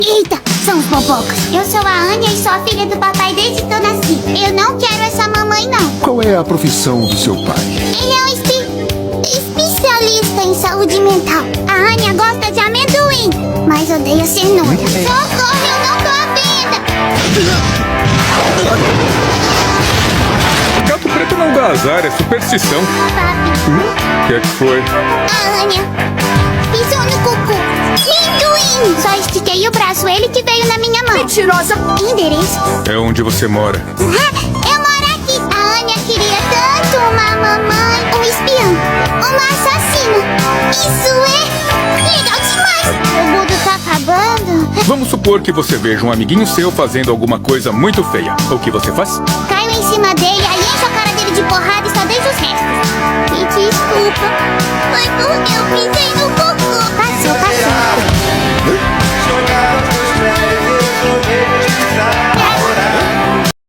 Eita, são os bobocas. Eu sou a Anya e sou a filha do papai desde que eu nasci. Eu não quero essa mamãe, não. Qual é a profissão do seu pai? Ele é um especialista em saúde mental. A Anya gosta de amendoim, mas odeia cenoura. Socorro, eu não tô à venda. Gato preto não dá azar, é superstição. Papi, O que é que foi? a Anya pisou no cocô. Amendoim! Só estiquei o braço, ele que veio na minha mão. Mentirosa! Endereço? É onde você mora. Eu moro aqui. A Anya queria tanto uma mamãe, um espião, uma assassina. Isso é legal demais. O mundo tá acabando. Vamos supor que você veja um amiguinho seu fazendo alguma coisa muito feia. O que você faz? Caio em cima dele, aí encho a cara dele de porrada e só deixo os restos. Me desculpa. Foi porque eu pisei no